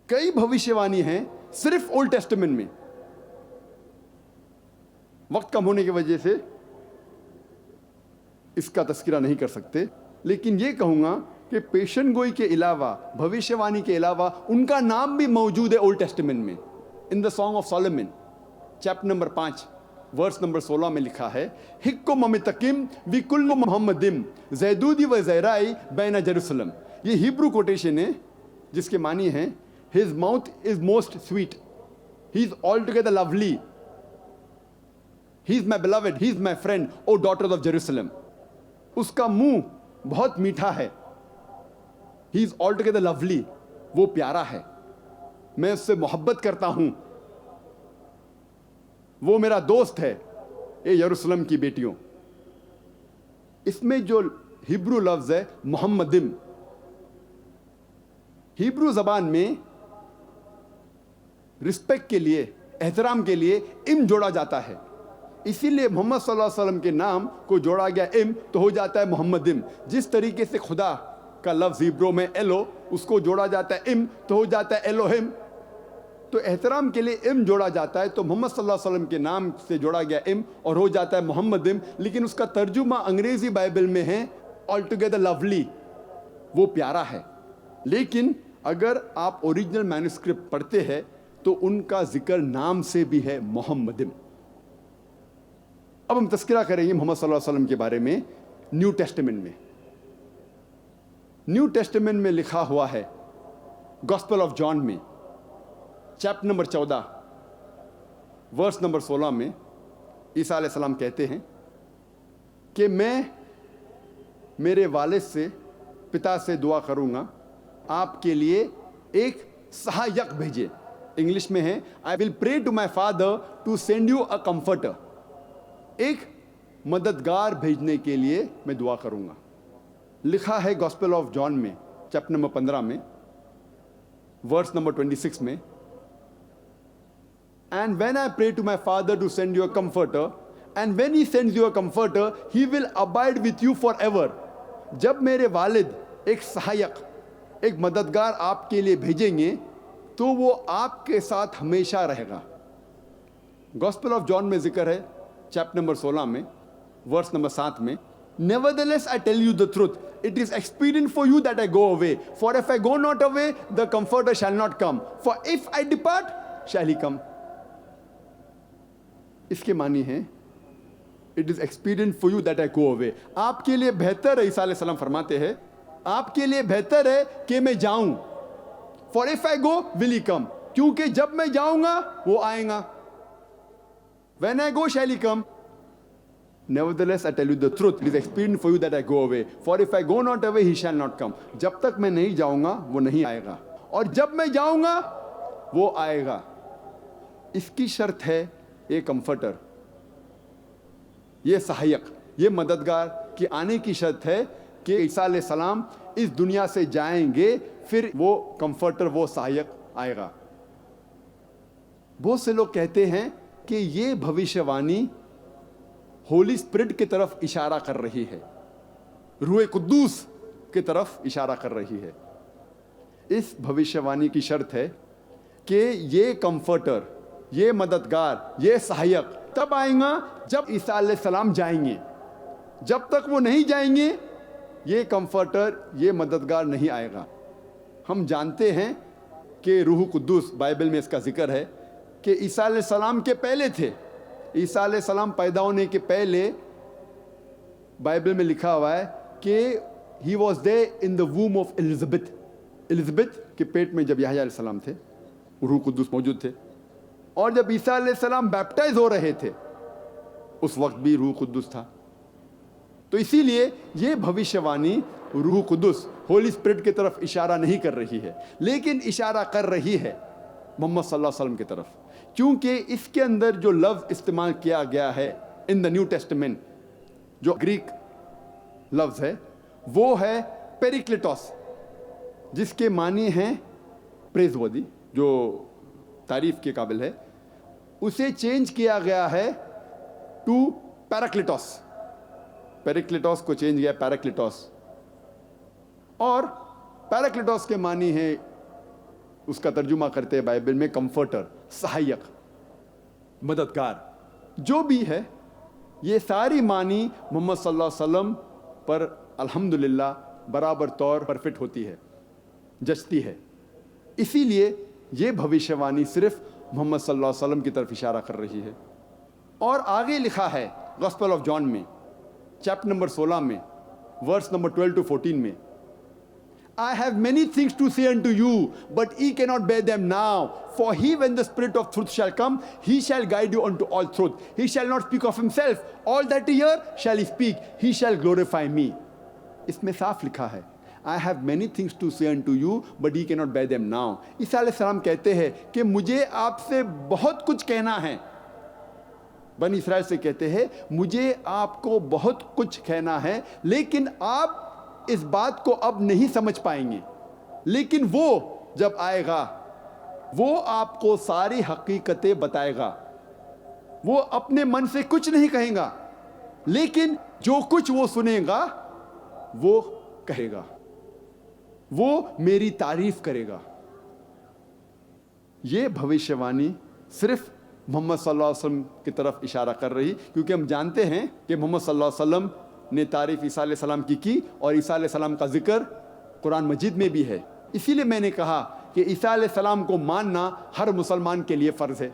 کئی بھوشیوانی ہیں صرف اولڈ ٹیسٹمنٹ میں. وقت کم ہونے کی وجہ سے اس کا تذکرہ نہیں کر سکتے، لیکن یہ کہوں گا کہ پیشن گوئی کے علاوہ، بھوشیوانی کے علاوہ ان کا نام بھی موجود ہے اولڈ ٹیسٹمنٹ میں. In the Song of Solomon chapter number 5 verse number 16 میں لکھا ہے، ہکو ممتکم وی کل محمدم زیدودی و زیرائی بین جیروسلم. یہ ہیبرو کوٹیشن ہے جس کے معنی ہیں his mouth is most sweet, he is all together lovely, he is my beloved, he is my friend O daughters of Jerusalem. اس کا منہ بہت میٹھا ہے. ہی از آل ٹوگیدر لولی، وہ پیارا ہے، میں اس سے محبت کرتا ہوں، وہ میرا دوست ہے. اے یروشلم کی بیٹیوں. اس میں جو ہیبرو لفظ ہے محمدم، ہیبرو زبان میں رسپیکٹ کے لیے، احترام کے لیے ام جوڑا جاتا ہے. اسی لیے محمد صلی اللہ علیہ وسلم کے نام کو جوڑا گیا ام تو ہو جاتا ہے محمدم. جس طریقے سے خدا کا لفظ ہیبرو میں ایلو، اس کو جوڑا جاتا ہے ام تو ہو جاتا ہے ایلوہم. تو احترام کے لیے ام جوڑا جاتا ہے، تو محمد صلی اللہ علیہ وسلم کے نام سے جوڑا گیا ام اور ہو جاتا ہے محمدم. لیکن اس کا ترجمہ انگریزی بائبل میں ہے آل ٹوگیدر لولی، وہ پیارا ہے. لیکن اگر آپ اوریجنل مینوسکرپٹ پڑھتے ہیں تو ان کا ذکر نام سے بھی ہے محمدم. اب ہم تذکرہ کریں گے محمد صلی اللہ علیہ وسلم کے بارے میں نیو ٹیسٹمنٹ میں. نیو ٹیسٹمنٹ میں لکھا ہوا ہے گاسپل آف جان میں چیپٹر نمبر 14 ورس نمبر 16 میں عیسیٰ علیہ السلام کہتے ہیں کہ میں میرے والد سے، پتا سے دعا کروں گا آپ کے لیے ایک سہایک بھیجے. انگلش میں ہے I will pray to my father to send you a comforter. ایک مددگار بھیجنے کے لیے میں دعا کروں گا. لکھا ہے گاسپل آف جان میں چیپٹر نمبر 15 میں ورس نمبر 26 میں، And when I pray to my father to send you a comforter, and when he sends you a comforter, he will abide with you forever. جب میرے والد ایک سہایک، ایک مددگار آپ کے لیے بھیجیں گے تو وہ آپ کے ساتھ ہمیشہ رہے گا. گاسپل آف جان میں ذکر ہے چیپٹر نمبر 16 میں ورس نمبر 7 میں، Nevertheless I tell you the truth, it is expedient for you that I go away. For if I go not away, the comforter shall not come. For if I depart, shall he come. اس کے معنی ہیں it is expedient for you that I go away. آپ کے لیے بہتر ہے، عیسیٰ علیہ السلام فرماتے ہیں آپ کے لیے بہتر ہے کہ میں جاؤں. فار اف آئی گو ول ہی کم، کیونکہ جب میں جاؤں گا وہ آئیں گا. When I go shall he come. Nevertheless I tell you the truth, it is expedient for you that I go away. For if I go not away, he shall not come. جب تک میں نہیں جاؤں گا وہ نہیں آئے گا، اور جب میں جاؤں گا وہ آئے گا. اس کی شرط ہے یہ کمفرٹر، یہ سہایک، یہ مددگار کی آنے کی شرط ہے کہ عیسیٰ علیہ السلام اس دنیا سے جائیں گے، پھر وہ کمفرٹر، وہ سہایک آئے گا. بہت سے لوگ کہتے ہیں کہ یہ بھوشیوانی ہولی اسپرٹ کی طرف اشارہ کر رہی ہے، روح قدوس کی طرف اشارہ کر رہی ہے. اس بھوشیوانی کی شرط ہے کہ یہ کمفرٹر، یہ مددگار، یہ سہایک تب آئیں گا جب عیسیٰ علیہ السلام جائیں گے. جب تک وہ نہیں جائیں گے یہ کمفرٹر، یہ مددگار نہیں آئے گا. ہم جانتے ہیں کہ روح قدوس، بائبل میں اس کا ذکر ہے کہ عیسیٰ علیہ السلام کے پہلے تھے. عیسیٰ علیہ السلام پیدا ہونے کے پہلے بائبل میں لکھا ہوا ہے کہ he was there in the womb of Elizabeth. Elizabeth کے پیٹ میں جب یحییٰ علیہ السلام تھے روح قدوس موجود تھے، اور جب عیسیٰ علیہ السلام بیپٹائز ہو رہے تھے اس وقت بھی روح قدوس تھا. تو اسی لیے یہ بھوشیوانی روح قدس، ہولی اسپرٹ کی طرف اشارہ نہیں کر رہی ہے، لیکن اشارہ کر رہی ہے محمد صلی اللہ علیہ وسلم کی طرف، کیونکہ اس کے اندر جو لفظ استعمال کیا گیا ہے ان دا نیو ٹیسٹمنٹ، جو گریک لفظ ہے وہ ہے پیریکلیٹوس، جس کے معنی ہیں پریز ودی، جو تعریف کے قابل ہے. اسے چینج کیا گیا ہے ٹو پیراکلیٹوس. پیریکلیٹوس کو چینج کیا پیراکلیٹوس، اور پیراکلیٹوس کے معنی ہے اس کا ترجمہ کرتے ہیں بائبل میں کمفرٹر، سہایک، مددگار، جو بھی ہے. یہ ساری معنی محمد صلی اللہ علیہ وسلم پر الحمدللہ برابر طور پر فٹ ہوتی ہے، جچتی ہے. اسی لیے یہ بھوشیوانی صرف محمد صلی اللہ علیہ وسلم کی طرف اشارہ کر رہی ہے. اور آگے لکھا ہے گاسپل آف جان میں چیپٹر نمبر 16 میں ورس نمبر 12 to 14 میں، I have many things to say unto you, but ye cannot bear them now. For he, when the Spirit of truth shall come, he shall guide you unto all truth. He shall not speak of himself. All that he hear shall he speak. He shall glorify me. اس میں صاف لکھا ہے I have many things to say unto you, but ye cannot bear them now. عیسیٰ علیہ السلام کہتے ہیں کہ مجھے آپ سے بہت کچھ کہنا ہے. بنی اسرائیل سے کہتے ہیں مجھے آپ کو بہت کچھ کہنا ہے، لیکن آپ اس بات کو اب نہیں سمجھ پائیں گے. لیکن وہ جب آئے گا وہ آپ کو ساری حقیقتیں بتائے گا. وہ اپنے من سے کچھ نہیں کہیں گا، لیکن جو کچھ وہ سنے گا وہ کہے گا، وہ میری تعریف کرے گا. یہ بھوشیوانی صرف محمد صلی اللہ علیہ وسلم کی طرف اشارہ کر رہی، کیونکہ ہم جانتے ہیں کہ محمد صلی اللہ علیہ وسلم نے تعریف عیسیٰ علیہ السلام کی اور عیسیٰ علیہ السلام کا ذکر قرآن مجید میں بھی ہے. اسی لیے میں نے کہا کہ عیسیٰ علیہ السلام کو ماننا ہر مسلمان کے لیے فرض ہے.